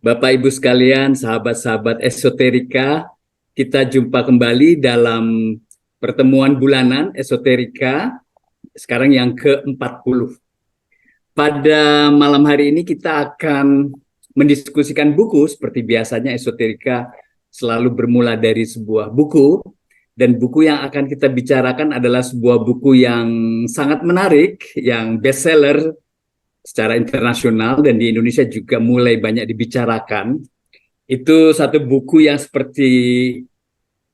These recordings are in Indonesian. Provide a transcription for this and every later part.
Bapak Ibu sekalian, sahabat-sahabat esoterika, kita jumpa kembali dalam pertemuan bulanan esoterika, sekarang yang ke-40. Pada malam hari ini kita akan mendiskusikan buku, seperti biasanya esoterika selalu bermula dari sebuah buku, dan buku yang akan kita bicarakan adalah sebuah buku yang sangat menarik, yang bestseller secara internasional dan di Indonesia juga mulai banyak dibicarakan. Itu satu buku yang seperti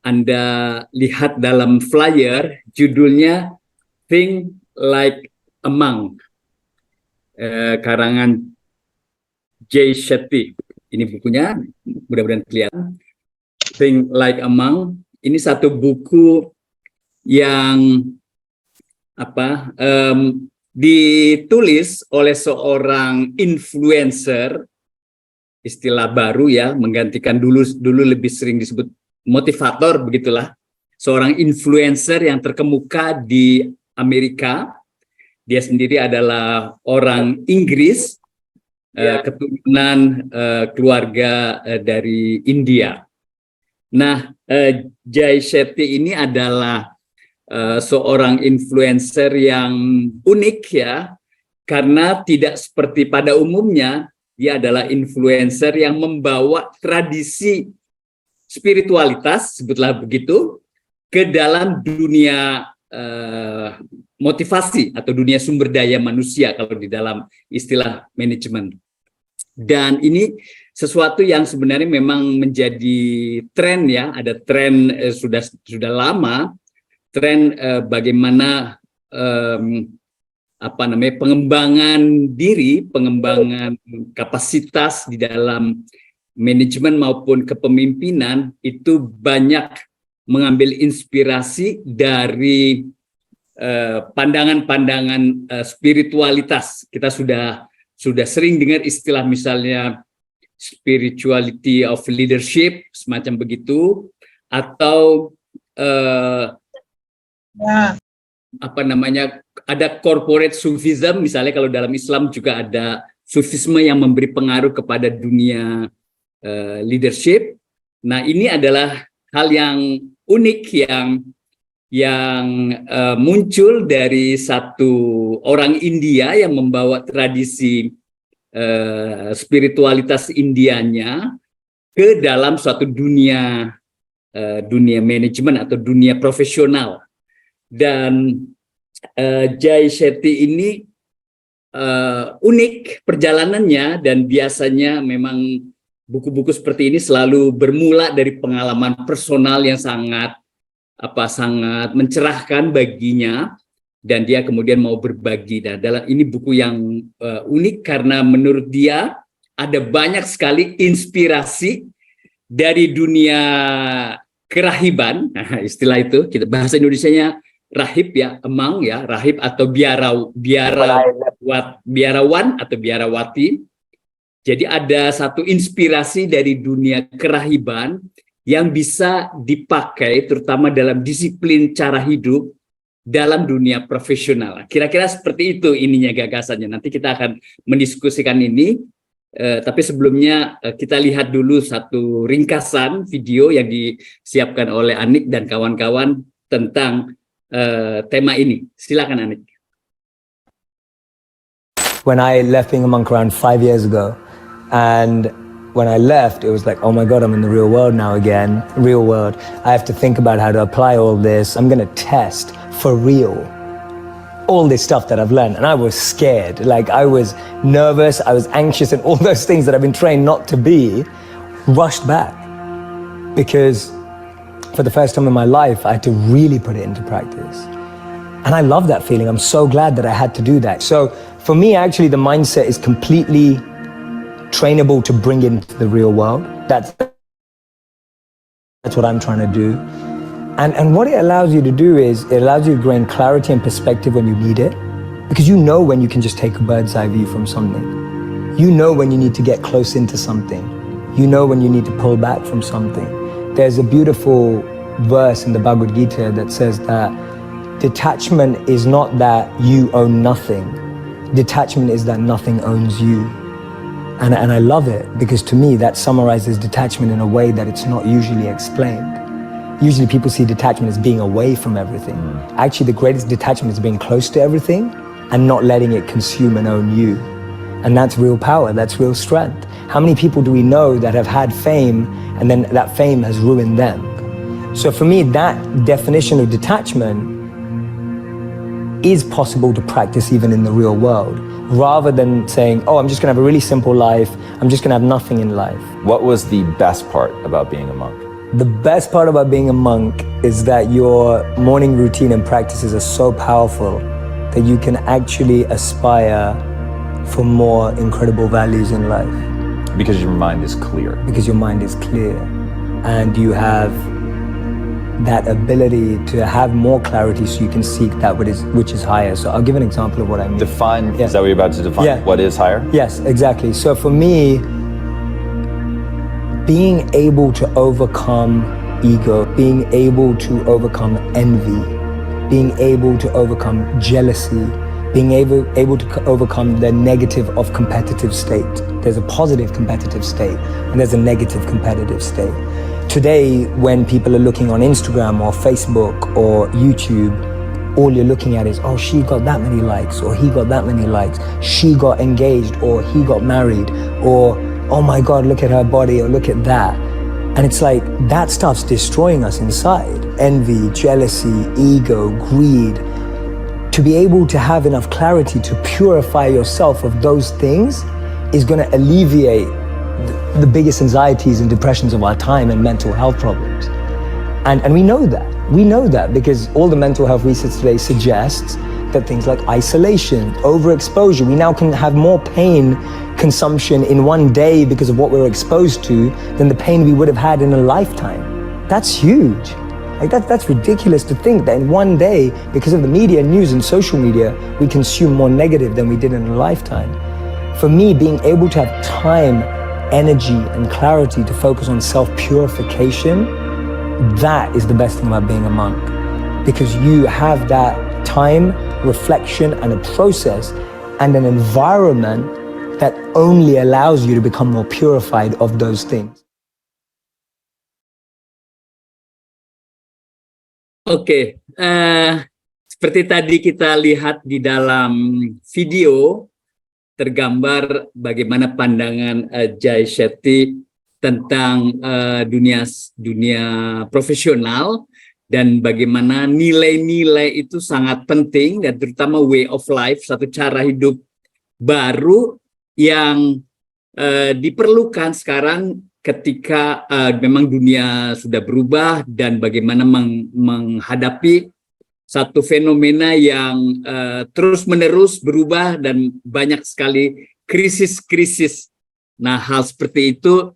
Anda lihat dalam flyer, judulnya Think Like a Monk, karangan Jay Shetty. Ini bukunya, mudah-mudahan kelihatan. Think Like a Monk. Ini satu buku yang ditulis oleh seorang influencer, istilah baru ya, menggantikan dulu lebih sering disebut motivator, begitulah. Seorang influencer yang terkemuka di Amerika. Dia sendiri adalah orang Inggris, keturunan keluarga dari India. Nah, Jay Shetty ini adalah seorang influencer yang unik ya, karena tidak seperti pada umumnya, dia adalah influencer yang membawa tradisi spiritualitas, sebutlah begitu, ke dalam dunia motivasi atau dunia sumber daya manusia kalau di dalam istilah manajemen. Dan ini sesuatu yang sebenarnya memang menjadi tren ya, ada tren sudah lama, tren bagaimana pengembangan diri, pengembangan kapasitas di dalam manajemen maupun kepemimpinan itu banyak mengambil inspirasi dari pandangan-pandangan spiritualitas. Kita sudah sering dengar istilah misalnya spirituality of leadership, semacam begitu, atau ada corporate Sufism, misalnya kalau dalam Islam juga ada Sufisme yang memberi pengaruh kepada dunia leadership. Nah, ini adalah hal yang unik yang muncul dari satu orang India yang membawa tradisi spiritualitas Indianya ke dalam suatu dunia manajemen atau dunia profesional. Dan Jay Shetty ini unik perjalanannya, dan biasanya memang buku-buku seperti ini selalu bermula dari pengalaman personal yang sangat mencerahkan baginya, dan dia kemudian mau berbagi. Dan ini buku yang unik karena menurut dia ada banyak sekali inspirasi dari dunia kerahiban. Nah, istilah itu kita bahasa Indonesianya rahib ya, emang ya, rahib atau biarawan atau biarawati. Jadi ada satu inspirasi dari dunia kerahiban yang bisa dipakai terutama dalam disiplin cara hidup dalam dunia profesional. Kira-kira seperti itu ininya gagasannya. Nanti kita akan mendiskusikan ini, tapi sebelumnya kita lihat dulu satu ringkasan video yang disiapkan oleh Anik dan kawan-kawan tentang tema ini. Silakan Anik. When I left being a monk around 5 years ago, and when I left, it was like, oh my God, I'm in the real world now again. Real world. I have to think about how to apply all this. I'm going to test for real all this stuff that I've learned. And I was scared. Like, I was nervous, I was anxious, and all those things that I've been trained not to be rushed back. Because for the first time in my life, I had to really put it into practice. And I love that feeling. I'm so glad that I had to do that. So for me, actually, the mindset is completely trainable to bring into the real world. That's what I'm trying to do. And what it allows you to do is, it allows you to gain clarity and perspective when you need it. Because you know when you can just take a bird's eye view from something. You know when you need to get close into something. You know when you need to pull back from something. There's a beautiful verse in the Bhagavad Gita that says that detachment is not that you own nothing. Detachment is that nothing owns you. And I love it because to me that summarizes detachment in a way that it's not usually explained. Usually people see detachment as being away from everything. Actually, the greatest detachment is being close to everything and not letting it consume and own you. And that's real power, that's real strength. How many people do we know that have had fame and then that fame has ruined them? So for me, that definition of detachment is possible to practice even in the real world, rather than saying, oh, I'm just gonna have a really simple life, I'm just gonna have nothing in life. What was the best part about being a monk? The best part about being a monk is that your morning routine and practices are so powerful that you can actually aspire for more incredible values in life. Because your mind is clear. Because your mind is clear and you have that ability to have more clarity so you can seek that which is higher. So I'll give an example of what I mean. Define, Yeah. is that what you're about to define? Yeah. What is higher? Yes, exactly. So for me, being able to overcome ego, being able to overcome envy, being able to overcome jealousy, being able to overcome the negative of competitive state. There's a positive competitive state and there's a negative competitive state. Today, when people are looking on Instagram or Facebook or YouTube, all you're looking at is, oh, she got that many likes, or he got that many likes, she got engaged, or he got married, or, oh my God, look at her body, or look at that. And it's like, that stuff's destroying us inside. Envy, jealousy, ego, greed. To be able to have enough clarity to purify yourself of those things is gonna alleviate the biggest anxieties and depressions of our time and mental health problems. And we know that. We know that because all the mental health research today suggests that things like isolation, overexposure, we now can have more pain consumption in one day because of what we're exposed to than the pain we would have had in a lifetime. That's huge. Like that's ridiculous to think that in one day, because of the media, news and social media, we consume more negative than we did in a lifetime. For me, being able to have time, energy and clarity to focus on self-purification, that is the best thing about being a monk. Because you have that time, reflection and a process and an environment that only allows you to become more purified of those things. Oke, seperti tadi kita lihat di dalam video, tergambar bagaimana pandangan Jay Shetty tentang dunia profesional dan bagaimana nilai-nilai itu sangat penting dan terutama way of life, satu cara hidup baru yang diperlukan sekarang ketika memang dunia sudah berubah dan bagaimana menghadapi satu fenomena yang terus-menerus berubah dan banyak sekali krisis-krisis. Nah, hal seperti itu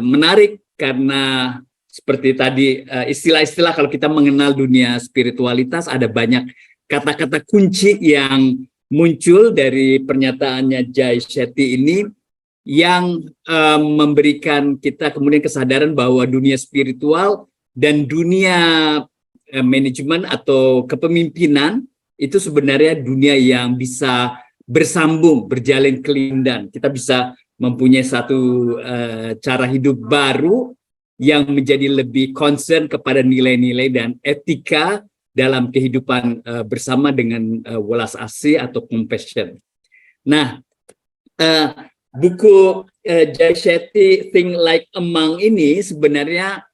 menarik karena seperti tadi istilah-istilah kalau kita mengenal dunia spiritualitas ada banyak kata-kata kunci yang muncul dari pernyataannya Jay Shetty ini yang memberikan kita kemudian kesadaran bahwa dunia spiritual dan dunia manajemen atau kepemimpinan itu sebenarnya dunia yang bisa bersambung, berjalin kelindan. Kita bisa mempunyai satu cara hidup baru yang menjadi lebih concern kepada nilai-nilai dan etika dalam kehidupan bersama dengan welas asih atau compassion. Nah, buku Jay Shetty Think Like a Monk ini sebenarnya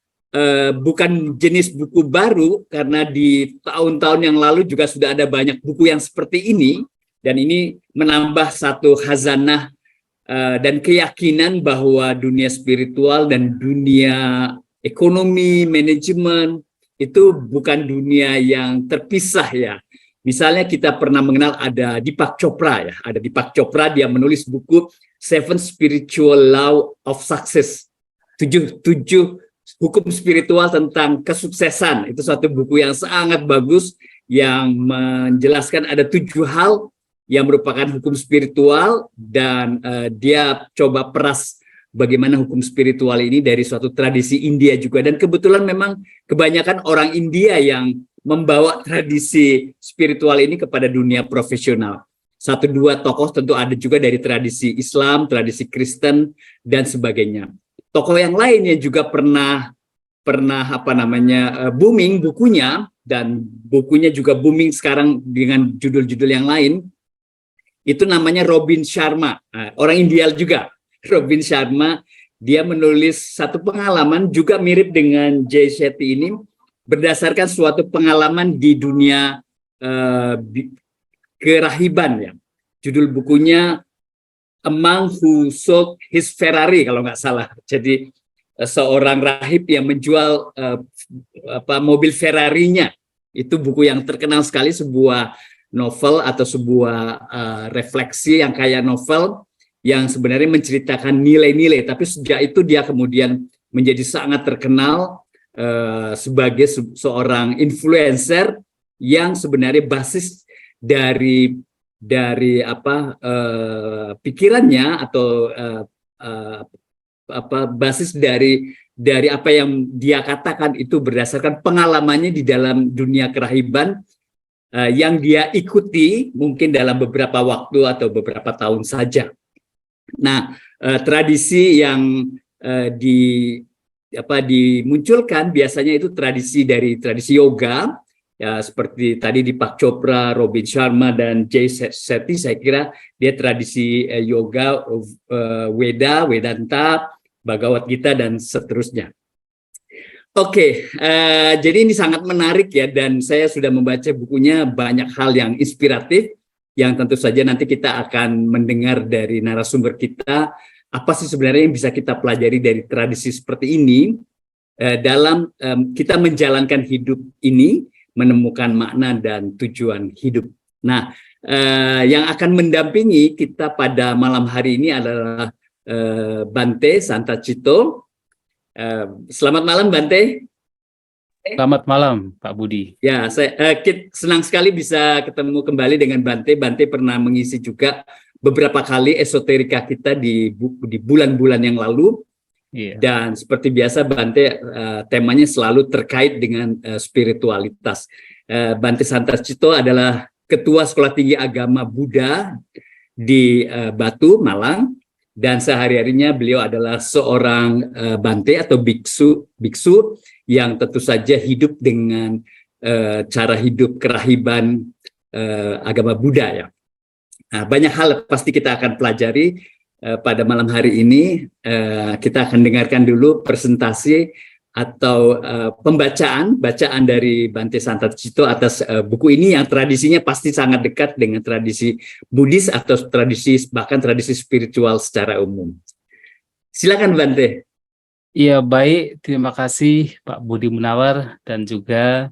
bukan jenis buku baru karena di tahun-tahun yang lalu juga sudah ada banyak buku yang seperti ini dan ini menambah satu khazanah dan keyakinan bahwa dunia spiritual dan dunia ekonomi, manajemen itu bukan dunia yang terpisah ya. Misalnya kita pernah mengenal ada Deepak Chopra ya, ada Deepak Chopra dia menulis buku Seven Spiritual Law of Success, tujuh hukum spiritual tentang kesuksesan. Itu satu buku yang sangat bagus yang menjelaskan ada 7 hal yang merupakan hukum spiritual dan dia coba peras bagaimana hukum spiritual ini dari suatu tradisi India juga dan kebetulan memang kebanyakan orang India yang membawa tradisi spiritual ini kepada dunia profesional. satu dua tokoh, tentu ada juga dari tradisi Islam, tradisi Kristen dan sebagainya. Tokoh yang lain yang juga pernah booming bukunya, dan bukunya juga booming sekarang dengan judul-judul yang lain, itu namanya Robin Sharma, orang India juga. Robin Sharma, dia menulis satu pengalaman juga mirip dengan Jay Shetty ini, berdasarkan suatu pengalaman di dunia kerahiban ya. Judul bukunya A Monk Who Sold His Ferrari kalau nggak salah. Jadi seorang rahib yang menjual mobil Ferrarinya. Itu buku yang terkenal sekali, sebuah novel atau sebuah refleksi yang kayak novel yang sebenarnya menceritakan nilai-nilai. Tapi sejak itu dia kemudian menjadi sangat terkenal sebagai seorang influencer yang sebenarnya basis dari pikirannya atau basis dari apa yang dia katakan itu berdasarkan pengalamannya di dalam dunia kerahiban yang dia ikuti mungkin dalam beberapa waktu atau beberapa tahun saja. Nah, tradisi yang dimunculkan biasanya itu tradisi yoga. Ya, seperti tadi di Pak Chopra, Robin Sharma, dan Jay Shetty, saya kira dia tradisi yoga, Vedanta, Bhagavad Gita, dan seterusnya. Oke, jadi ini sangat menarik ya, dan saya sudah membaca bukunya, banyak hal yang inspiratif, yang tentu saja nanti kita akan mendengar dari narasumber kita, apa sih sebenarnya yang bisa kita pelajari dari tradisi seperti ini, dalam kita menjalankan hidup ini, menemukan makna dan tujuan hidup. Nah, yang akan mendampingi kita pada malam hari ini adalah Bhante Santacito. Selamat malam, Bhante. Selamat malam, Pak Budi. Ya, saya senang sekali bisa ketemu kembali dengan Bhante. Bhante pernah mengisi juga beberapa kali esoterika kita di bulan-bulan yang lalu. Yeah. Dan seperti biasa Bhante temanya selalu terkait dengan spiritualitas. Bhante Santacito adalah Ketua Sekolah Tinggi Agama Buddha di Batu, Malang, dan sehari-harinya beliau adalah seorang Bhante atau biksu yang tentu saja hidup dengan cara hidup kerahiban agama Buddha ya. Nah, banyak hal pasti kita akan pelajari. Pada malam hari ini kita akan dengarkan dulu presentasi atau bacaan dari Bhante Santacito atas buku ini yang tradisinya pasti sangat dekat dengan tradisi Buddhis atau bahkan tradisi spiritual secara umum. Silakan Bhante. Iya, baik, terima kasih Pak Budi Munawar dan juga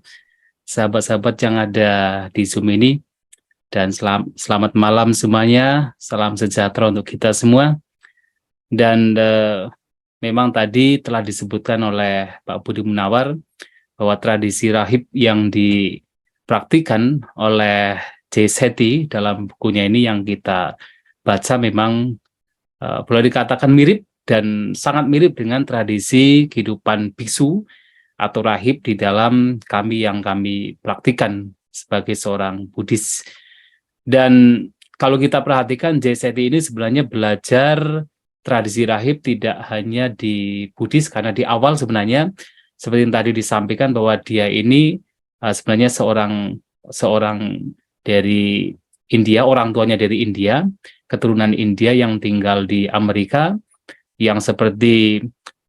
sahabat-sahabat yang ada di Zoom ini. Dan selamat malam semuanya, salam sejahtera untuk kita semua. Dan memang tadi telah disebutkan oleh Pak Budi Munawar bahwa tradisi rahib yang dipraktikkan oleh Jay Shetty dalam bukunya ini yang kita baca memang boleh dikatakan mirip dan sangat mirip dengan tradisi kehidupan biksu atau rahib di dalam yang kami praktikkan sebagai seorang Buddhis. Dan kalau kita perhatikan, Jay Shetty ini sebenarnya belajar tradisi rahib tidak hanya di Buddhis, karena di awal sebenarnya seperti yang tadi disampaikan bahwa dia ini sebenarnya seorang dari India, orang tuanya dari India, keturunan India yang tinggal di Amerika, yang seperti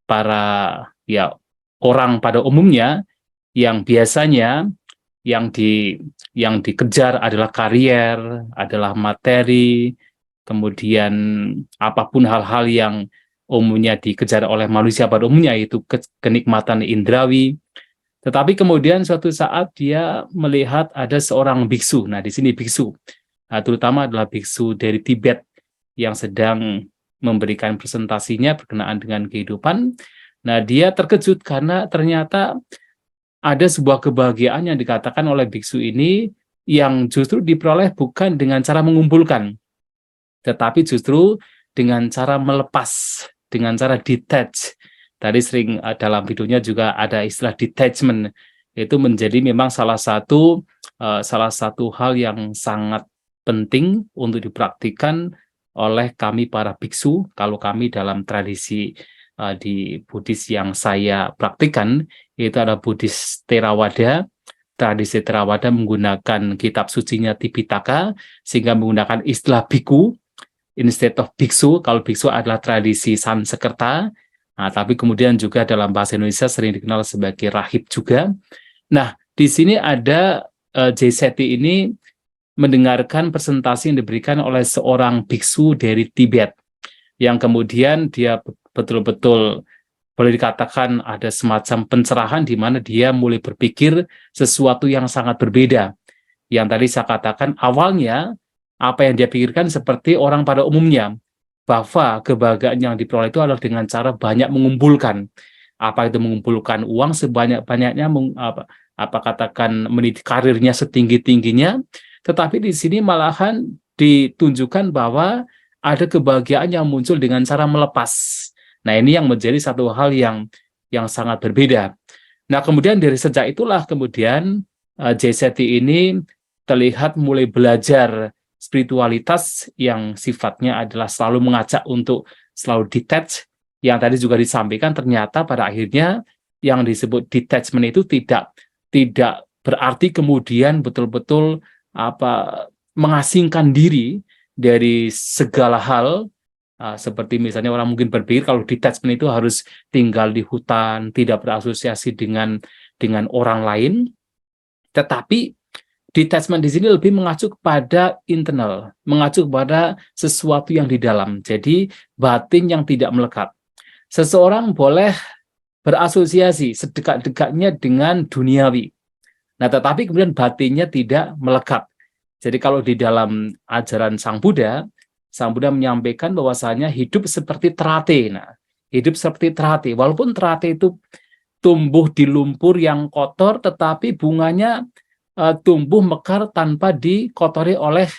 para orang pada umumnya yang biasanya yang dikejar adalah karier, adalah materi, kemudian apapun hal-hal yang umumnya dikejar oleh manusia pada umumnya, itu kenikmatan indrawi. Tetapi kemudian suatu saat dia melihat ada seorang biksu. Nah, di sini biksu, terutama adalah biksu dari Tibet yang sedang memberikan presentasinya berkenaan dengan kehidupan. Nah, dia terkejut karena ternyata ada sebuah kebahagiaan yang dikatakan oleh biksu ini yang justru diperoleh bukan dengan cara mengumpulkan, tetapi justru dengan cara melepas, dengan cara detach. Tadi sering dalam videonya juga ada istilah detachment. Itu menjadi memang salah satu hal yang sangat penting untuk dipraktikkan oleh kami para biksu. Kalau kami dalam tradisi di Buddhis yang saya praktikkan, itu ada Buddhis Theravada. Tradisi Theravada menggunakan kitab sucinya Tipitaka, sehingga menggunakan istilah biku instead of biksu. Kalau biksu adalah tradisi Sansekerta, tapi kemudian juga dalam bahasa Indonesia sering dikenal sebagai rahib juga. Nah, di sini ada Jay Shetty ini mendengarkan presentasi yang diberikan oleh seorang biksu dari Tibet, yang kemudian dia betul-betul boleh dikatakan ada semacam pencerahan di mana dia mulai berpikir sesuatu yang sangat berbeda. Yang tadi saya katakan awalnya, apa yang dia pikirkan seperti orang pada umumnya, bahwa kebahagiaan yang diperoleh itu adalah dengan cara banyak mengumpulkan. Apa itu mengumpulkan uang sebanyak-banyaknya, katakan meniti karirnya setinggi-tingginya, tetapi di sini malahan ditunjukkan bahwa ada kebahagiaan yang muncul dengan cara melepas. Nah, ini yang menjadi satu hal yang sangat berbeda. Nah, kemudian dari sejak itulah kemudian Jay Shetty ini terlihat mulai belajar spiritualitas yang sifatnya adalah selalu mengajak untuk selalu detach. Yang tadi juga disampaikan, ternyata pada akhirnya yang disebut detachment itu tidak berarti kemudian betul-betul mengasingkan diri dari segala hal, seperti misalnya orang mungkin berpikir kalau detachment itu harus tinggal di hutan, tidak berasosiasi dengan orang lain. Tetapi detachment di sini lebih mengacu kepada internal, mengacu kepada sesuatu yang di dalam. Jadi batin yang tidak melekat. Seseorang boleh berasosiasi sedekat-dekatnya dengan duniawi. Nah, tetapi kemudian batinnya tidak melekat. Jadi kalau di dalam ajaran Sang Buddha menyampaikan bahwasanya hidup seperti terate. Nah, hidup seperti terate. Walaupun terate itu tumbuh di lumpur yang kotor, tetapi bunganya tumbuh mekar tanpa dikotori oleh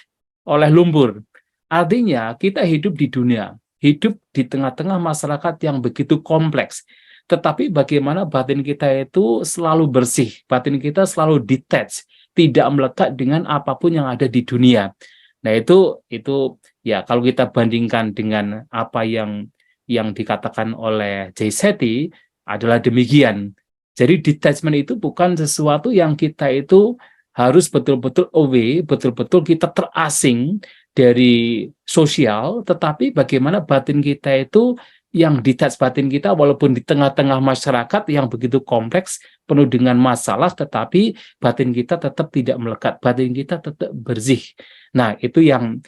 lumpur. Artinya kita hidup di dunia, hidup di tengah-tengah masyarakat yang begitu kompleks. Tetapi bagaimana batin kita itu selalu bersih, batin kita selalu detach, tidak melekat dengan apapun yang ada di dunia. Nah, itu ya kalau kita bandingkan dengan apa yang dikatakan oleh Jay Shetty adalah demikian. Jadi detachment itu bukan sesuatu yang kita itu harus betul-betul away, betul-betul kita terasing dari sosial, tetapi bagaimana batin kita itu yang detach batin kita walaupun di tengah-tengah masyarakat yang begitu kompleks, penuh dengan masalah, tetapi batin kita tetap tidak melekat, batin kita tetap bersih. Nah, itu yang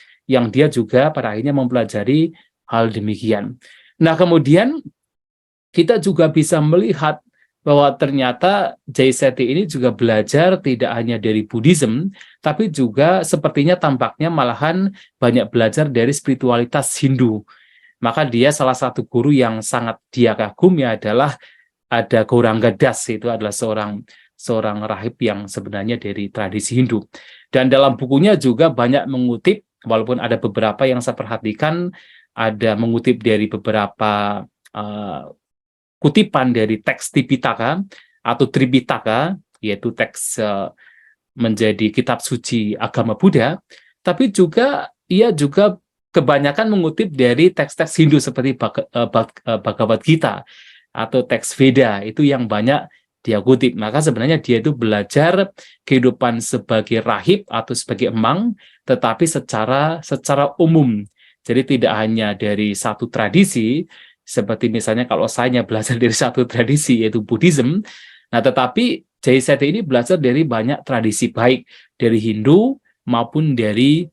dia juga pada akhirnya mempelajari hal demikian. Nah, kemudian kita juga bisa melihat bahwa ternyata Jay Shetty ini juga belajar tidak hanya dari Buddhism, tapi juga sepertinya tampaknya malahan banyak belajar dari spiritualitas Hindu. Maka dia salah satu guru yang sangat dia kagumi adalah ada Gauranga Das, itu adalah seorang rahib yang sebenarnya dari tradisi Hindu. Dan dalam bukunya juga banyak mengutip, walaupun ada beberapa yang saya perhatikan, ada mengutip dari beberapa kutipan dari teks Tipitaka atau Tripitaka, yaitu teks menjadi kitab suci agama Buddha, tapi juga ia juga kebanyakan mengutip dari teks-teks Hindu seperti Bhagavad Gita atau teks Veda, itu yang banyak dia kutip. Maka sebenarnya dia itu belajar kehidupan sebagai rahib atau sebagai emang, tetapi secara umum. Jadi tidak hanya dari satu tradisi, seperti misalnya kalau saya belajar dari satu tradisi yaitu Buddhism, nah tetapi Jay Shetty ini belajar dari banyak tradisi, baik dari Hindu maupun dari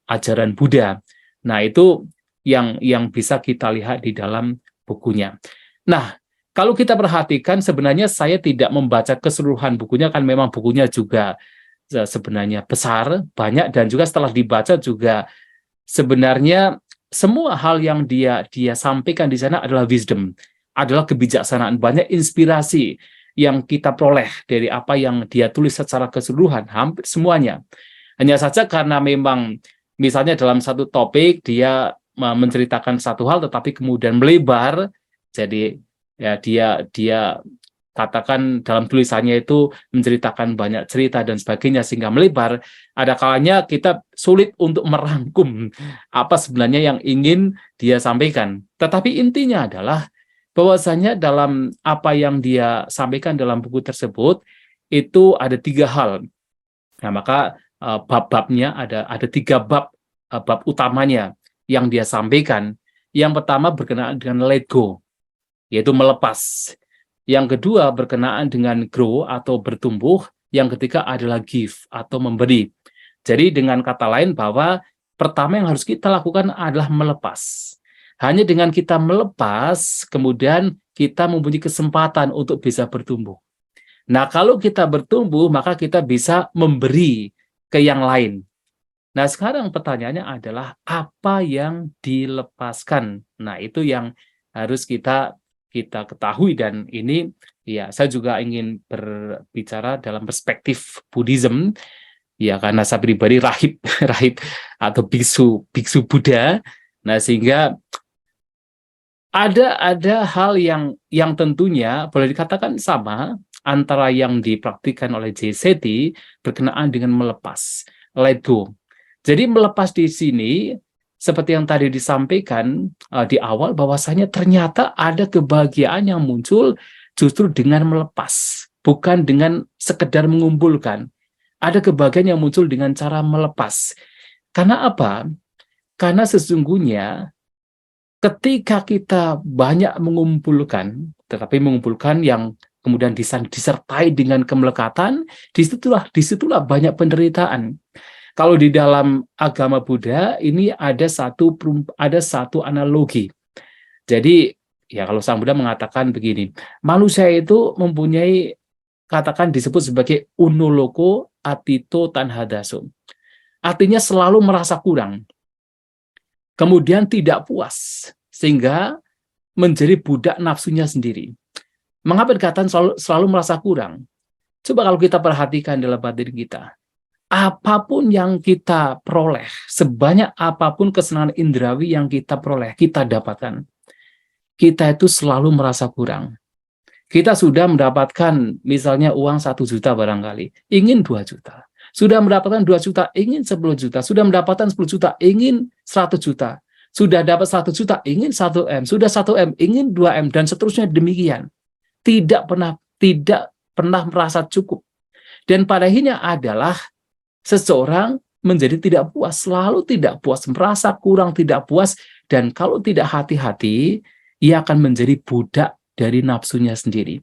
ajaran Buddha. Nah, itu yang bisa kita lihat di dalam bukunya. Nah, kalau kita perhatikan sebenarnya saya tidak membaca keseluruhan bukunya, kan memang bukunya juga sebenarnya besar, banyak, dan juga setelah dibaca juga sebenarnya semua hal yang dia sampaikan di sana adalah wisdom, adalah kebijaksanaan, banyak inspirasi yang kita peroleh dari apa yang dia tulis secara keseluruhan, hampir semuanya. Hanya saja karena memang misalnya dalam satu topik dia menceritakan satu hal tetapi kemudian melebar, jadi ya dia katakan dalam tulisannya itu menceritakan banyak cerita dan sebagainya sehingga melebar, ada kalanya kita sulit untuk merangkum apa sebenarnya yang ingin dia sampaikan. Tetapi intinya adalah bahwasanya dalam apa yang dia sampaikan dalam buku tersebut itu ada 3 hal. Nah, maka bab-babnya ada 3 bab, bab utamanya yang dia sampaikan. Yang pertama berkenaan dengan let go, yaitu melepas. Yang kedua berkenaan dengan grow atau bertumbuh. Yang ketiga adalah give atau memberi. Jadi dengan kata lain bahwa pertama yang harus kita lakukan adalah melepas. Hanya dengan kita melepas, kemudian kita mempunyai kesempatan untuk bisa bertumbuh. Nah, kalau kita bertumbuh, maka kita bisa memberi ke yang lain. Nah, sekarang pertanyaannya adalah apa yang dilepaskan? Nah, itu yang harus kita ketahui, dan ini ya saya juga ingin berbicara dalam perspektif Buddhism ya, karena saya pribadi rahib rahib atau biksu Buddha. Nah, sehingga ada hal yang tentunya boleh dikatakan sama antara yang dipraktikkan oleh JCT berkenaan dengan melepas, let go. Jadi melepas di sini seperti yang tadi disampaikan di awal, bahwasanya ternyata ada kebahagiaan yang muncul justru dengan melepas, bukan dengan sekedar mengumpulkan. Ada kebahagiaan yang muncul dengan cara melepas. Karena apa? Karena sesungguhnya ketika kita banyak mengumpulkan, tetapi mengumpulkan yang kemudian disertai dengan kemelekatan, disitulah banyak penderitaan. Kalau di dalam agama Buddha ini ada satu analogi. Jadi ya, kalau Sang Buddha mengatakan begini, manusia itu mempunyai, katakan disebut sebagai unoloko atito tanhadaso. Artinya selalu merasa kurang. Kemudian tidak puas sehingga menjadi budak nafsunya sendiri. Mengapa dikatakan selalu merasa kurang? Coba kalau kita perhatikan dalam batin kita, apapun yang kita peroleh, sebanyak apapun kesenangan indrawi yang kita peroleh, kita dapatkan, kita itu selalu merasa kurang. Kita sudah mendapatkan misalnya uang 1 juta barangkali, ingin 2 juta. Sudah mendapatkan 2 juta, ingin 10 juta. Sudah mendapatkan 10 juta, ingin 100 juta. Sudah dapat 100 juta, ingin 1 M. Sudah 1 M, ingin 2 M, dan seterusnya demikian. Tidak pernah merasa cukup. Dan pada akhirnya adalah seseorang menjadi tidak puas, selalu tidak puas, merasa kurang, tidak puas, dan kalau tidak hati-hati, ia akan menjadi budak dari nafsunya sendiri.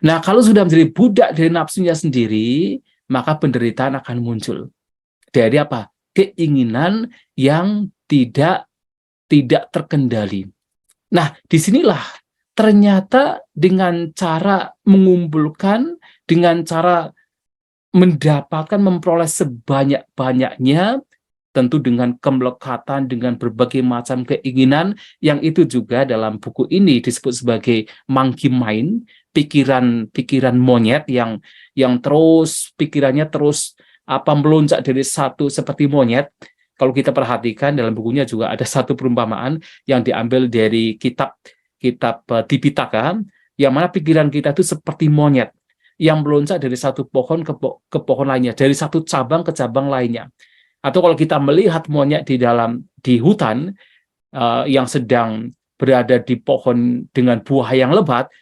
Nah, kalau sudah menjadi budak dari nafsunya sendiri, maka penderitaan akan muncul. Dari apa? Keinginan yang tidak terkendali. Nah, disinilah ternyata dengan cara mengumpulkan, dengan cara mendapatkan, memperoleh sebanyak-banyaknya, tentu dengan kemelekatan, dengan berbagai macam keinginan, yang itu juga dalam buku ini disebut sebagai monkey mind, pikiran monyet yang terus pikirannya terus melonjak dari satu seperti monyet. Kalau kita perhatikan dalam bukunya juga ada satu perumpamaan yang diambil dari kitab Tipitaka, yang mana pikiran kita itu seperti monyet yang meloncat dari satu pohon ke pohon lainnya, dari satu cabang ke cabang lainnya. Atau kalau kita melihat monyet di hutan yang sedang berada di pohon dengan buah yang lebat,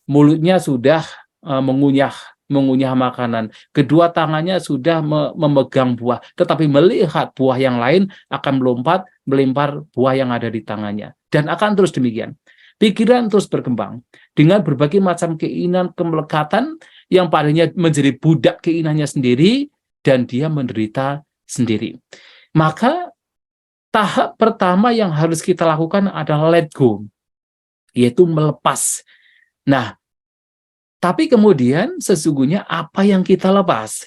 mulutnya sudah mengunyah makanan, kedua tangannya sudah memegang buah, tetapi melihat buah yang lain akan melempar buah yang ada di tangannya, dan akan terus demikian. Pikiran terus berkembang dengan berbagai macam keinginan, kemelekatan yang padanya menjadi budak keinginannya sendiri, dan dia menderita sendiri. Maka tahap pertama yang harus kita lakukan adalah let go, yaitu melepas. Nah, tapi kemudian sesungguhnya apa yang kita lepas?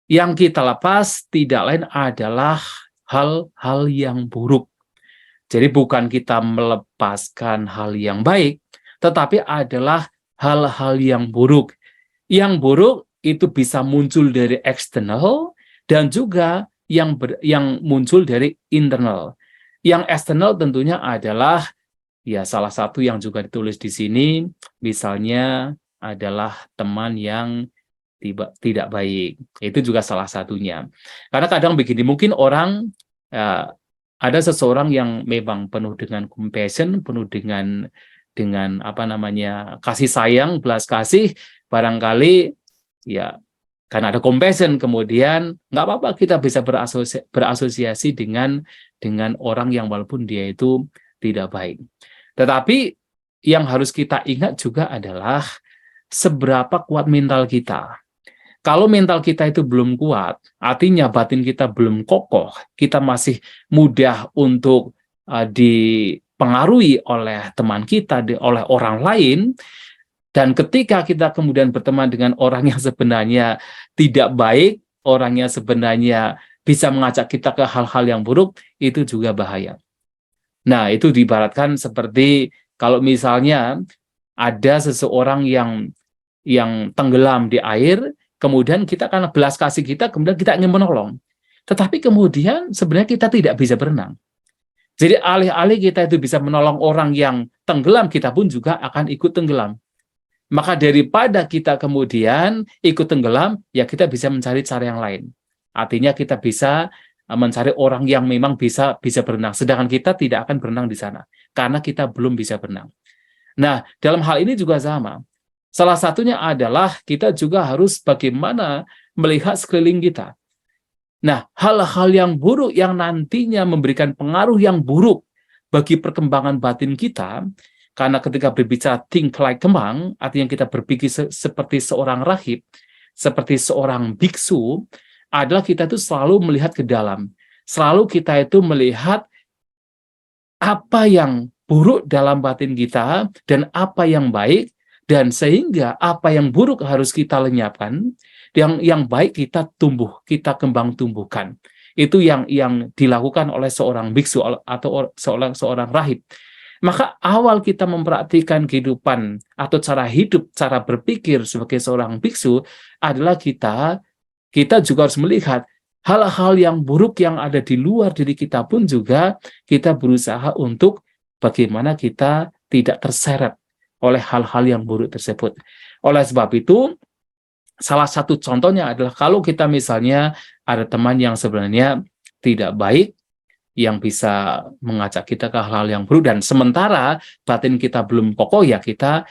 Yang kita lepas tidak lain adalah hal-hal yang buruk. Jadi bukan kita melepaskan hal yang baik, tetapi adalah hal-hal yang buruk. Yang buruk itu bisa muncul dari eksternal dan juga yang muncul dari internal. Yang eksternal tentunya adalah ya salah satu yang juga ditulis di sini, misalnya adalah teman yang tidak baik. Itu juga salah satunya. Karena kadang begini, mungkin orang ada seseorang yang memang penuh dengan compassion, penuh dengan apa namanya, kasih sayang, belas kasih, barangkali ya karena ada compassion, kemudian nggak apa-apa kita bisa berasosiasi dengan orang yang walaupun dia itu tidak baik. Tetapi yang harus kita ingat juga adalah seberapa kuat mental kita. Kalau mental kita itu belum kuat, artinya batin kita belum kokoh, kita masih mudah untuk dipengaruhi oleh teman kita, oleh orang lain, dan ketika kita kemudian berteman dengan orang yang sebenarnya tidak baik, orang yang sebenarnya bisa mengajak kita ke hal-hal yang buruk, itu juga bahaya. Nah, itu diibaratkan seperti kalau misalnya ada seseorang yang tenggelam di air, kemudian kita karena belas kasih kita, kemudian kita ingin menolong. Tetapi kemudian sebenarnya kita tidak bisa berenang. Jadi alih-alih kita itu bisa menolong orang yang tenggelam, kita pun juga akan ikut tenggelam. Maka daripada kita kemudian ikut tenggelam, ya kita bisa mencari cara yang lain. Artinya kita bisa mencari orang yang memang bisa berenang. Sedangkan kita tidak akan berenang di sana, karena kita belum bisa berenang. Nah, dalam hal ini juga sama. Salah satunya adalah kita juga harus bagaimana melihat sekeliling kita. Nah, hal-hal yang buruk yang nantinya memberikan pengaruh yang buruk bagi perkembangan batin kita, karena ketika berbicara think like kemang, artinya kita berpikir seperti seorang rahib, seperti seorang biksu, adalah kita itu selalu melihat ke dalam. Selalu kita itu melihat apa yang buruk dalam batin kita dan apa yang baik, dan sehingga apa yang buruk harus kita lenyapkan, yang baik kita kembang tumbuhkan. Itu yang dilakukan oleh seorang biksu atau seorang rahib. Maka awal kita memperhatikan kehidupan atau cara hidup, cara berpikir sebagai seorang biksu adalah kita juga harus melihat hal-hal yang buruk yang ada di luar diri kita pun juga kita berusaha untuk bagaimana kita tidak terseret oleh hal-hal yang buruk tersebut. Oleh sebab itu, salah satu contohnya adalah kalau kita misalnya ada teman yang sebenarnya tidak baik, yang bisa mengajak kita ke hal-hal yang buruk, dan sementara batin kita belum kokoh, ya kita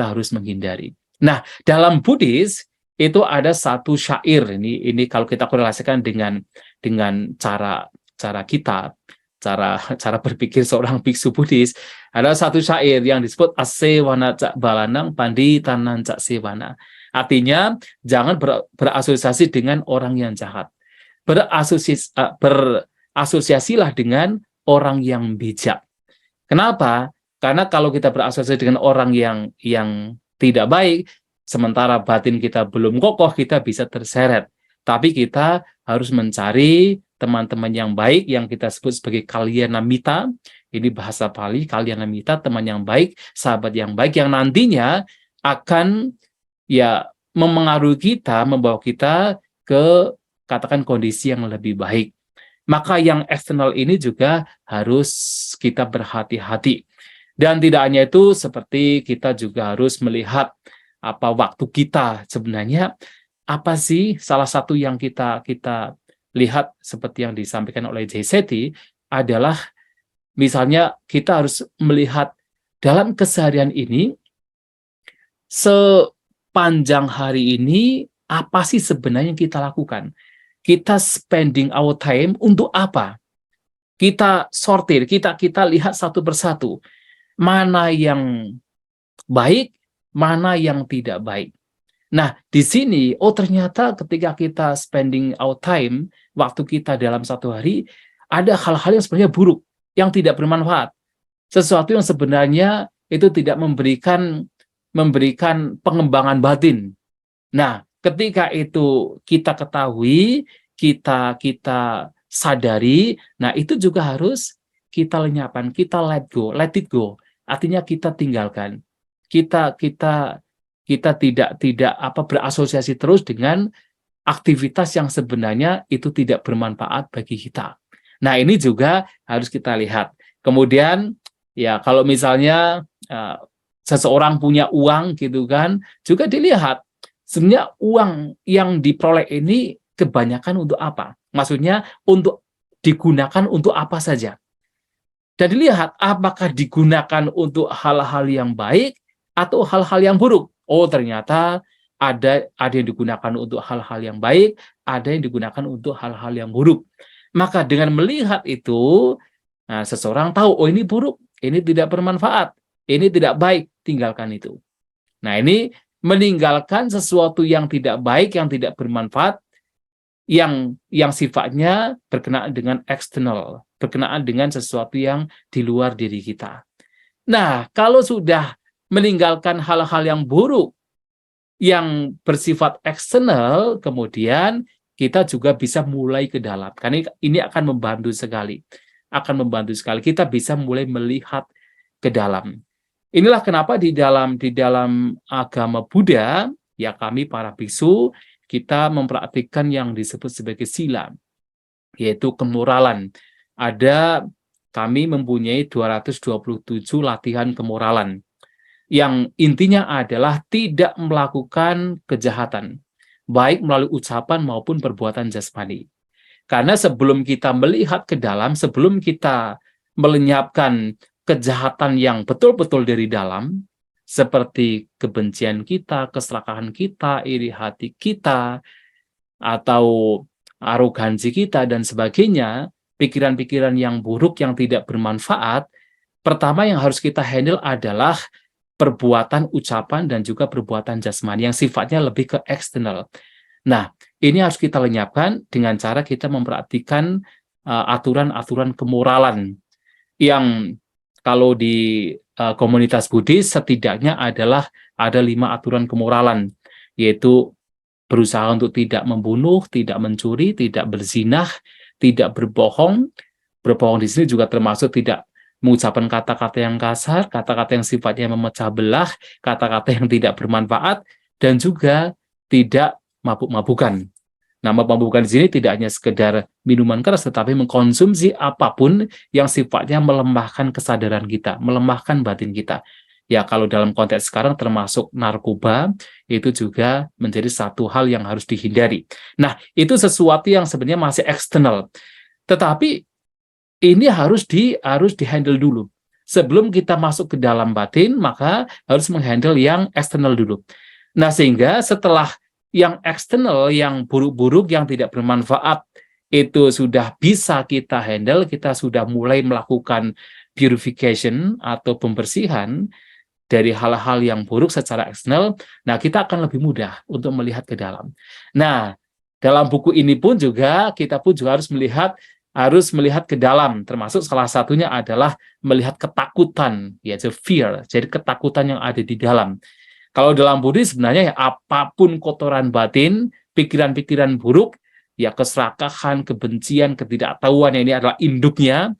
harus menghindari. Nah, dalam Buddhis itu ada satu syair, ini kalau kita korelasikan dengan cara kita, cara berpikir seorang biksu Buddhis, ada satu syair yang disebut asewana cak balanang pandi tanan cak sewana. Artinya jangan berasosiasi dengan orang yang jahat. Berasosiasilah dengan orang yang bijak. Kenapa? Karena kalau kita berasosiasi dengan orang yang tidak baik, sementara batin kita belum kokoh, kita bisa terseret. Tapi kita harus mencari teman-teman yang baik, yang kita sebut sebagai kalyanamita. Ini bahasa Pali, kalyanamita, teman yang baik, sahabat yang baik, yang nantinya akan memengaruhi kita, membawa kita ke katakan kondisi yang lebih baik. Maka yang eksternal ini juga harus kita berhati-hati. Dan tidak hanya itu, seperti kita juga harus melihat apa waktu kita sebenarnya, apa sih salah satu yang kita lihat seperti yang disampaikan oleh Jay Shetty adalah misalnya kita harus melihat dalam keseharian ini, sepanjang hari ini apa sih sebenarnya yang kita lakukan. Kita spending our time untuk apa? Kita sortir, kita lihat satu persatu. Mana yang baik, mana yang tidak baik. Nah, di sini, ternyata ketika kita spending our time, waktu kita dalam satu hari, ada hal-hal yang sebenarnya buruk, yang tidak bermanfaat. Sesuatu yang sebenarnya itu tidak memberikan pengembangan batin. Nah, ketika itu kita ketahui, kita sadari, nah itu juga harus kita lenyapkan, kita let it go. Artinya kita tinggalkan. Kita tidak berasosiasi terus dengan aktivitas yang sebenarnya itu tidak bermanfaat bagi kita. Nah, ini juga harus kita lihat. Kemudian, ya kalau misalnya seseorang punya uang gitu kan, juga dilihat sebenarnya uang yang diperoleh ini kebanyakan untuk apa? Maksudnya untuk digunakan untuk apa saja? Dan dilihat apakah digunakan untuk hal-hal yang baik atau hal-hal yang buruk. Oh, ternyata ada yang digunakan untuk hal-hal yang baik, ada yang digunakan untuk hal-hal yang buruk. Maka dengan melihat itu, nah, seseorang tahu, oh ini buruk, ini tidak bermanfaat, ini tidak baik, tinggalkan itu. Nah, ini meninggalkan sesuatu yang tidak baik, yang tidak bermanfaat, yang sifatnya berkenaan dengan eksternal, berkenaan dengan sesuatu yang di luar diri kita. Nah, kalau sudah meninggalkan hal-hal yang buruk, yang bersifat eksternal, kemudian kita juga bisa mulai ke dalam. Karena ini akan membantu sekali. Akan membantu sekali. Kita bisa mulai melihat ke dalam. Inilah kenapa di dalam agama Buddha, ya kami para biksu, kita mempraktikkan yang disebut sebagai sila, yaitu kemoralan. Kami mempunyai 227 latihan kemoralan, yang intinya adalah tidak melakukan kejahatan, baik melalui ucapan maupun perbuatan jasmani. Karena sebelum kita melihat ke dalam, sebelum kita melenyapkan kejahatan yang betul-betul dari dalam, seperti kebencian kita, keserakahan kita, iri hati kita, atau arogansi kita, dan sebagainya, pikiran-pikiran yang buruk yang tidak bermanfaat, pertama yang harus kita handle adalah perbuatan, ucapan, dan juga perbuatan jasmani yang sifatnya lebih ke eksternal. Nah, ini harus kita lenyapkan dengan cara kita memperhatikan aturan-aturan kemoralan yang kalau di komunitas Buddhis setidaknya ada 5 aturan kemoralan, yaitu berusaha untuk tidak membunuh, tidak mencuri, tidak berzinah, tidak berbohong. Berbohong di sini juga termasuk tidak mengucapkan kata-kata yang kasar, kata-kata yang sifatnya memecah belah, kata-kata yang tidak bermanfaat, dan juga tidak mabuk-mabukan. Nah, mabuk-mabukan di sini tidak hanya sekedar minuman keras, tetapi mengkonsumsi apapun yang sifatnya melemahkan kesadaran kita, melemahkan batin kita. Ya, kalau dalam konteks sekarang termasuk narkoba, itu juga menjadi satu hal yang harus dihindari. Nah, itu sesuatu yang sebenarnya masih eksternal. Tetapi ini harus di-handle dulu. Sebelum kita masuk ke dalam batin, maka harus menghandle yang eksternal dulu. Nah, sehingga setelah yang eksternal, yang buruk-buruk, yang tidak bermanfaat, itu sudah bisa kita handle, kita sudah mulai melakukan purification atau pembersihan dari hal-hal yang buruk secara eksternal, nah kita akan lebih mudah untuk melihat ke dalam. Nah, dalam buku ini pun juga, kita pun juga harus melihat ke dalam, termasuk salah satunya adalah melihat ketakutan, yaitu fear, jadi ketakutan yang ada di dalam. Kalau dalam Buddhis sebenarnya ya apapun kotoran batin, pikiran-pikiran buruk, ya keserakahan, kebencian, ketidaktahuan, ini adalah induknya.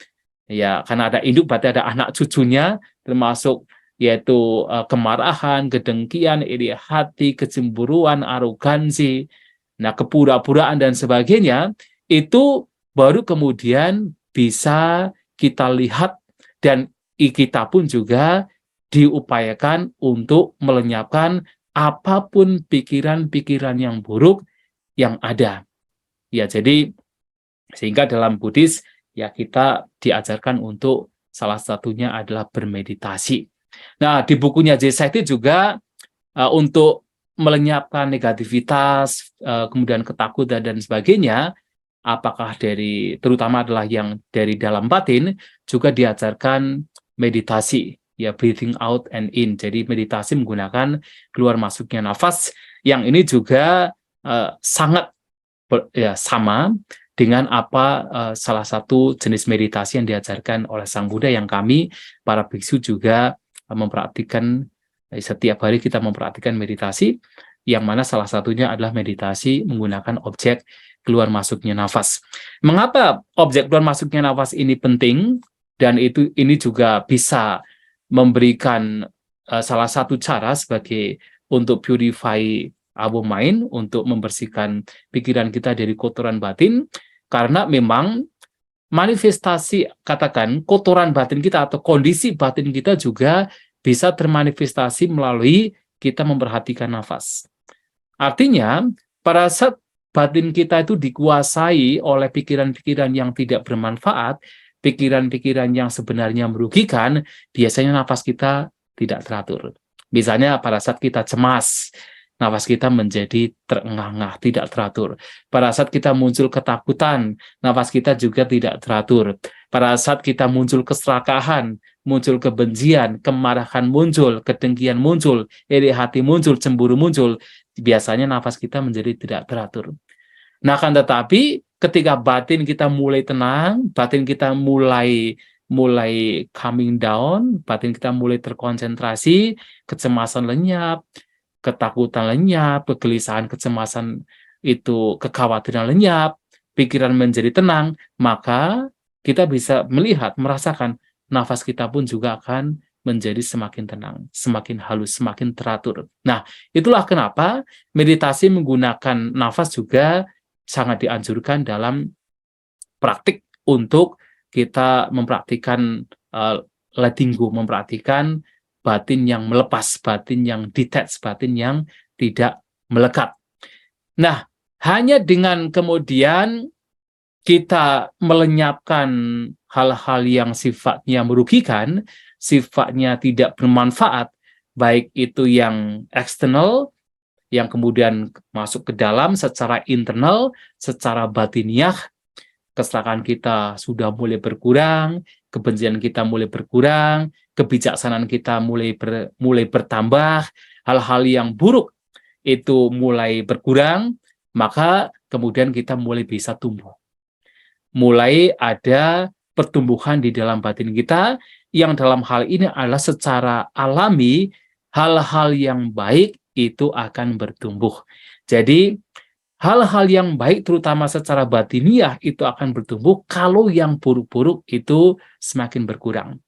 Ya, karena ada induk berarti ada anak cucunya, termasuk yaitu kemarahan, kedengkian, iri hati, kecemburuan, arogansi, nah kepura-puraan dan sebagainya, itu baru kemudian bisa kita lihat, dan kita pun juga diupayakan untuk melenyapkan apapun pikiran-pikiran yang buruk yang ada. Ya, jadi sehingga dalam Buddhis ya kita diajarkan untuk salah satunya adalah bermeditasi. Nah, di bukunya J-Sakti juga untuk melenyapkan negativitas, kemudian ketakutan dan sebagainya, apakah terutama adalah yang dari dalam batin, juga diajarkan meditasi, ya breathing out and in. Jadi meditasi menggunakan keluar masuknya nafas, yang ini juga sangat sama dengan salah satu jenis meditasi yang diajarkan oleh Sang Buddha, yang kami para biksu juga mempraktikkan. Setiap hari kita mempraktikkan meditasi, yang mana salah satunya adalah meditasi menggunakan objek keluar masuknya nafas. Mengapa objek keluar masuknya nafas ini penting? Dan ini juga bisa memberikan salah satu cara sebagai untuk purify our mind, untuk membersihkan pikiran kita dari kotoran batin, karena memang manifestasi, katakan, kotoran batin kita atau kondisi batin kita juga bisa termanifestasi melalui kita memperhatikan nafas. Artinya, pada saat batin kita itu dikuasai oleh pikiran-pikiran yang tidak bermanfaat, pikiran-pikiran yang sebenarnya merugikan, biasanya nafas kita tidak teratur. Misalnya pada saat kita cemas, nafas kita menjadi terengah-engah, tidak teratur. Pada saat kita muncul ketakutan, nafas kita juga tidak teratur. Pada saat kita muncul keserakahan, muncul kebencian, kemarahan muncul, kedengkian muncul, iri hati muncul, cemburu muncul, biasanya nafas kita menjadi tidak teratur. Nah, kan tetapi ketika batin kita mulai tenang, batin kita mulai coming down, batin kita mulai terkonsentrasi, kecemasan lenyap, ketakutan lenyap, kegelisahan, kecemasan itu, kekhawatiran lenyap, pikiran menjadi tenang, maka kita bisa melihat, merasakan nafas kita pun juga akan menjadi semakin tenang, semakin halus, semakin teratur. Nah, itulah kenapa meditasi menggunakan nafas juga sangat dianjurkan dalam praktik untuk kita mempraktikkan letting go, mempraktikkan batin yang melepas, batin yang detach, batin yang tidak melekat. Nah, hanya dengan kemudian kita melenyapkan hal-hal yang sifatnya merugikan, sifatnya tidak bermanfaat, baik itu yang eksternal, yang kemudian masuk ke dalam secara internal, secara batiniah, keserakahan kita sudah mulai berkurang, kebencian kita mulai berkurang, kebijaksanaan kita mulai bertambah, hal-hal yang buruk itu mulai berkurang, maka kemudian kita mulai bisa tumbuh. Mulai ada pertumbuhan di dalam batin kita, yang dalam hal ini adalah secara alami, hal-hal yang baik itu akan bertumbuh. Jadi, hal-hal yang baik terutama secara batiniah itu akan bertumbuh kalau yang buruk-buruk itu semakin berkurang.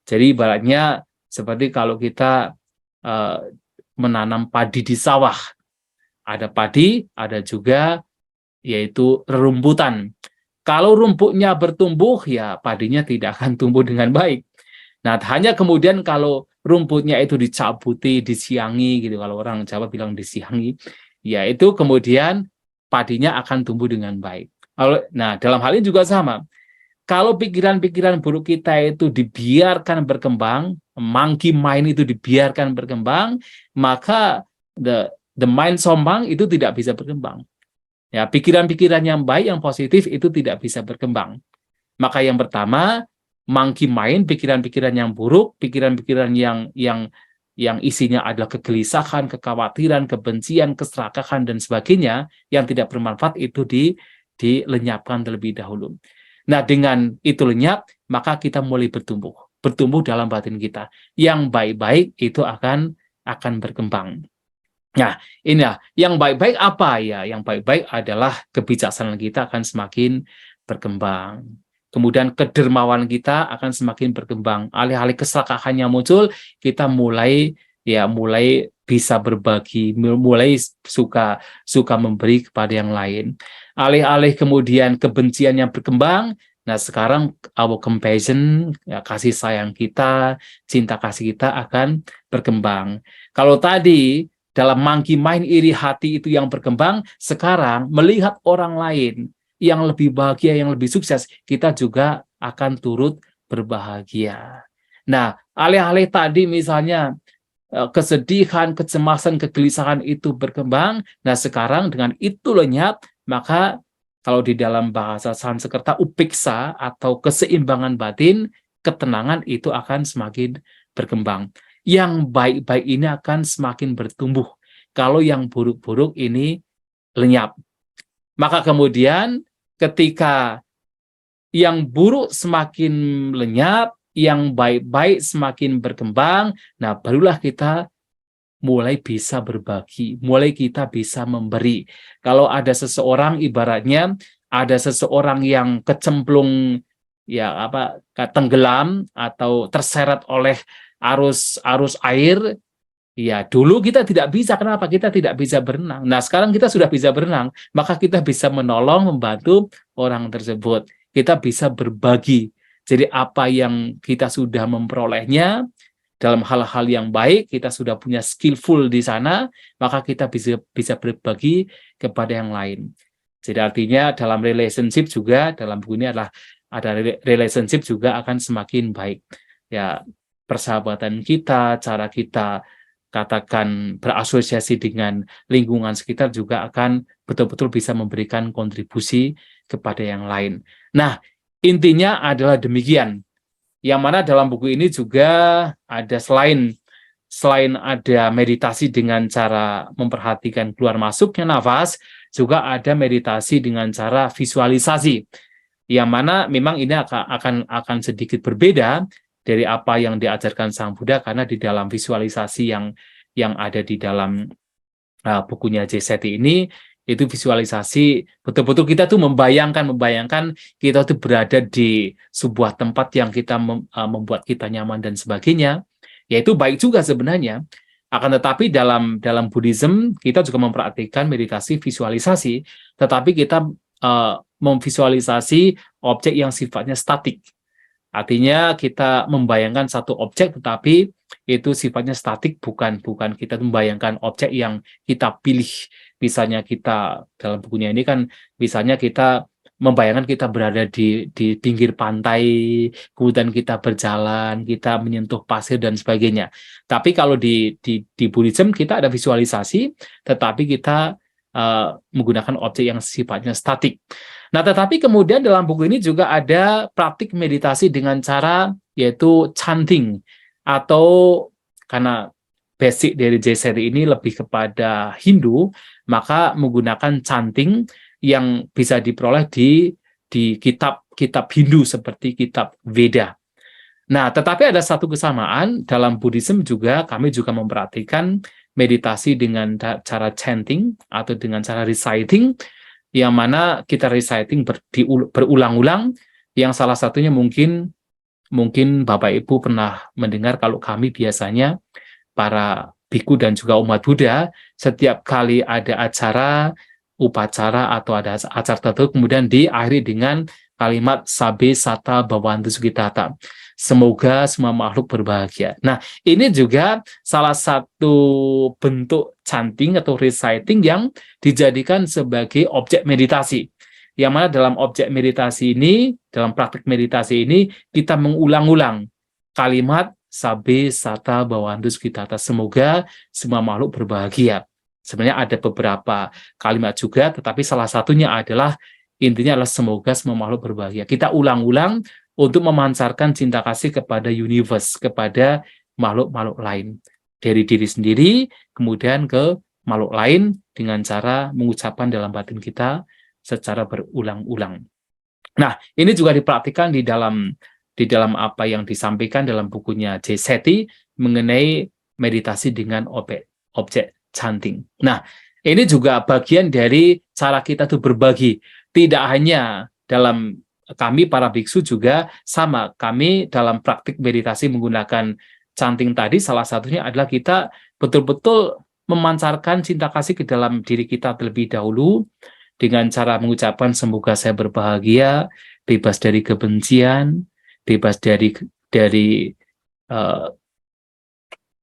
Jadi ibaratnya seperti kalau kita menanam padi di sawah. Ada padi, ada juga yaitu rerumputan. Kalau rumputnya bertumbuh, ya padinya tidak akan tumbuh dengan baik. Nah, hanya kemudian kalau rumputnya itu dicabuti, disiangi gitu, kalau orang Jawa bilang disiangi, ya itu kemudian padinya akan tumbuh dengan baik. Nah, dalam hal ini juga sama. Kalau pikiran-pikiran buruk kita itu dibiarkan berkembang, monkey mind itu dibiarkan berkembang, maka the mind sombang itu tidak bisa berkembang. Ya, pikiran-pikiran yang baik, yang positif itu tidak bisa berkembang. Maka yang pertama, monkey mind, pikiran-pikiran yang buruk, pikiran-pikiran yang isinya adalah kegelisahan, kekhawatiran, kebencian, keserakahan, dan sebagainya, yang tidak bermanfaat itu dilenyapkan terlebih dahulu. Nah, dengan itu lenyap, maka kita mulai bertumbuh dalam batin kita. Yang baik-baik itu akan berkembang. Nah, inilah yang baik-baik apa ya? Yang baik-baik adalah kebijaksanaan kita akan semakin berkembang. Kemudian kedermawanan kita akan semakin berkembang. Alih-alih keserakahan yang muncul, kita mulai bisa berbagi, mulai suka memberi kepada yang lain. Alih-alih kemudian kebencian yang berkembang, nah sekarang our compassion, ya, kasih sayang kita, cinta kasih kita akan berkembang. Kalau tadi dalam monkey mind, iri hati itu yang berkembang, sekarang melihat orang lain yang lebih bahagia, yang lebih sukses, kita juga akan turut berbahagia. Nah, alih-alih tadi misalnya kesedihan, kecemasan, kegelisahan itu berkembang, nah sekarang dengan itu lenyap, maka kalau di dalam bahasa Sanskerta upiksa atau keseimbangan batin, ketenangan itu akan semakin berkembang. Yang baik-baik ini akan semakin bertumbuh. Kalau yang buruk-buruk ini lenyap. Maka kemudian ketika yang buruk semakin lenyap, yang baik-baik semakin berkembang, nah barulah kita mulai bisa berbagi, mulai kita bisa memberi. Kalau ada seseorang, ibaratnya ada seseorang yang kecemplung, tenggelam atau terseret oleh arus air, ya dulu kita tidak bisa. Kenapa? Kita tidak bisa berenang. Nah, sekarang kita sudah bisa berenang, maka kita bisa menolong, membantu orang tersebut. Kita bisa berbagi. Jadi apa yang kita sudah memperolehnya, dalam hal-hal yang baik, kita sudah punya skillful di sana, maka kita bisa berbagi kepada yang lain. Jadi artinya dalam relationship juga, dalam buku ini adalah ada relationship juga akan semakin baik. Ya, persahabatan kita, cara kita katakan berasosiasi dengan lingkungan sekitar juga akan betul-betul bisa memberikan kontribusi kepada yang lain. Nah, intinya adalah demikian. Yang mana dalam buku ini juga ada selain ada meditasi dengan cara memperhatikan keluar masuknya nafas, juga ada meditasi dengan cara visualisasi. Yang mana memang ini akan sedikit berbeda dari apa yang diajarkan Sang Buddha, karena di dalam visualisasi yang ada di dalam bukunya J.C. ini, itu visualisasi betul-betul kita tuh membayangkan kita tuh berada di sebuah tempat yang kita membuat kita nyaman dan sebagainya. Ya itu baik juga sebenarnya. Akan tetapi dalam Buddhism kita juga memperhatikan meditasi visualisasi, tetapi kita memvisualisasi objek yang sifatnya statik. Artinya kita membayangkan satu objek, tetapi itu sifatnya statik, bukan kita membayangkan objek yang kita pilih. Misalnya kita dalam bukunya ini kan, misalnya kita membayangkan kita berada di pinggir pantai, kemudian kita berjalan, kita menyentuh pasir dan sebagainya. Tapi kalau di Buddhism kita ada visualisasi, tetapi kita menggunakan objek yang sifatnya statik. Nah, tetapi kemudian dalam buku ini juga ada praktik meditasi dengan cara yaitu chanting, atau karena basic dari J.C. ini lebih kepada Hindu, maka menggunakan chanting yang bisa diperoleh di kitab Hindu seperti kitab Veda. Nah, tetapi ada satu kesamaan dalam Buddhism juga, kami juga memperhatikan meditasi dengan cara chanting atau dengan cara reciting, yang mana kita reciting berulang-ulang, yang salah satunya mungkin Bapak Ibu pernah mendengar kalau kami biasanya para biku dan juga umat Buddha, setiap kali ada acara, upacara atau ada acara tertentu, kemudian diakhiri dengan kalimat Sabe Sata Bhavantu Sukhitata. Semoga semua makhluk berbahagia. Nah, ini juga salah satu bentuk chanting atau reciting yang dijadikan sebagai objek meditasi. Yang mana dalam objek meditasi ini, dalam praktik meditasi ini, kita mengulang-ulang kalimat Sabe Sata Bhavantu Sukhitata. Semoga semua makhluk berbahagia. Sebenarnya ada beberapa kalimat juga, tetapi salah satunya adalah, intinya adalah semoga semua makhluk berbahagia. Kita ulang-ulang untuk memancarkan cinta kasih kepada universe, kepada makhluk-makhluk lain. Dari diri sendiri, kemudian ke makhluk lain dengan cara mengucapkan dalam batin kita secara berulang-ulang. Nah, ini juga dipraktikkan di dalam apa yang disampaikan dalam bukunya J.C. mengenai meditasi dengan objek chanting. Nah, ini juga bagian dari cara kita tuh berbagi. Tidak hanya dalam kami para biksu juga sama, kami dalam praktik meditasi menggunakan chanting tadi, salah satunya adalah kita betul-betul memancarkan cinta kasih ke dalam diri kita terlebih dahulu, dengan cara mengucapkan semoga saya berbahagia, bebas dari kebencian, bebas dari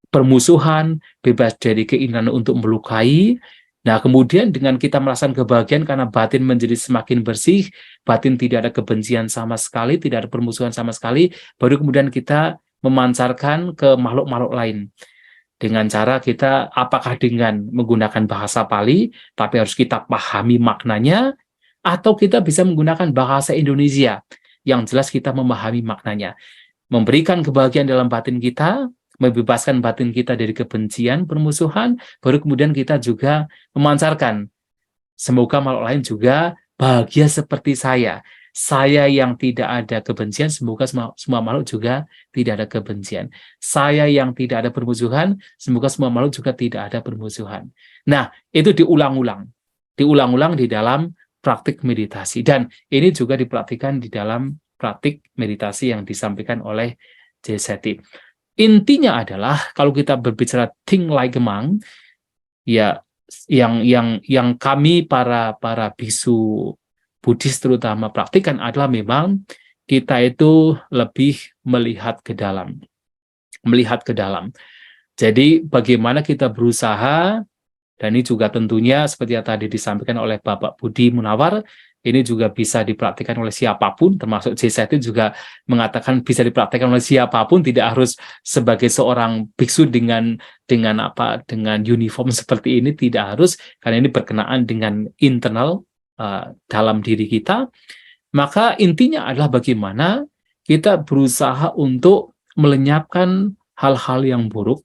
permusuhan, bebas dari keinginan untuk melukai. Nah, kemudian dengan kita merasakan kebahagiaan karena batin menjadi semakin bersih, batin tidak ada kebencian sama sekali, tidak ada permusuhan sama sekali, baru kemudian kita memancarkan ke makhluk-makhluk lain. Dengan cara kita, apakah dengan menggunakan bahasa Pali, tapi harus kita pahami maknanya, atau kita bisa menggunakan bahasa Indonesia, yang jelas kita memahami maknanya. Memberikan kebahagiaan dalam batin kita, membebaskan batin kita dari kebencian, permusuhan, baru kemudian kita juga memancarkan. Semoga makhluk lain juga bahagia seperti saya. Saya yang tidak ada kebencian, semoga semua makhluk juga tidak ada kebencian. Saya yang tidak ada permusuhan, semoga semua makhluk juga tidak ada permusuhan. Nah, itu diulang-ulang. Diulang-ulang di dalam praktik meditasi. Dan ini juga dipraktikkan di dalam praktik meditasi yang disampaikan oleh J.C. Intinya adalah kalau kita berbicara think like a monk, ya yang kami para bisu Buddhis terutama praktikkan adalah memang kita itu lebih melihat ke dalam. melihat ke dalam. Jadi bagaimana kita berusaha, dan ini juga tentunya seperti yang tadi disampaikan oleh Bapak Budi Munawar, ini juga bisa dipraktikkan oleh siapapun, termasuk J-Side itu juga mengatakan bisa dipraktikkan oleh siapapun, tidak harus sebagai seorang biksu dengan uniform seperti ini, tidak harus, karena ini berkenaan dengan internal dalam diri kita. Maka intinya adalah bagaimana kita berusaha untuk melenyapkan hal-hal yang buruk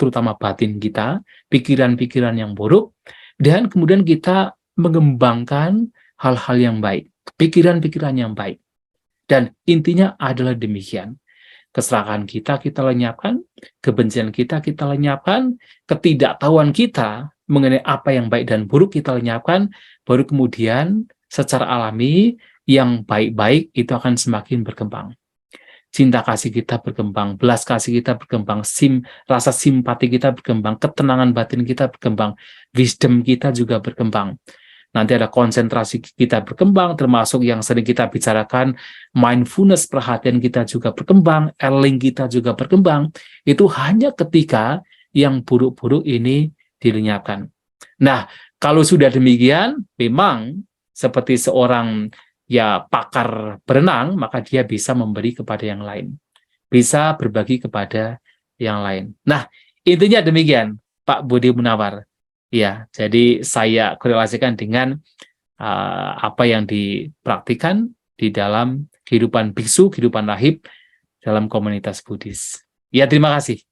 terutama batin kita, pikiran-pikiran yang buruk, dan kemudian kita mengembangkan hal-hal yang baik, pikiran-pikiran yang baik. Dan intinya adalah demikian. Keserakahan kita lenyapkan, kebencian kita lenyapkan, ketidaktahuan kita mengenai apa yang baik dan buruk kita lenyapkan, baru kemudian secara alami yang baik-baik itu akan semakin berkembang. Cinta kasih kita berkembang, belas kasih kita berkembang, rasa simpati kita berkembang, ketenangan batin kita berkembang, wisdom kita juga berkembang. Nanti ada konsentrasi kita berkembang, termasuk yang sering kita bicarakan, mindfulness, perhatian kita juga berkembang, erling kita juga berkembang. Itu hanya ketika yang buruk-buruk ini dilenyapkan. Nah, kalau sudah demikian, memang seperti seorang pakar berenang, maka dia bisa memberi kepada yang lain. Bisa berbagi kepada yang lain. Nah, intinya demikian, Pak Budi Munawar. Ya, jadi saya korelasikan dengan apa yang dipraktikkan di dalam kehidupan biksu, kehidupan rahib dalam komunitas Buddhis. Ya, terima kasih.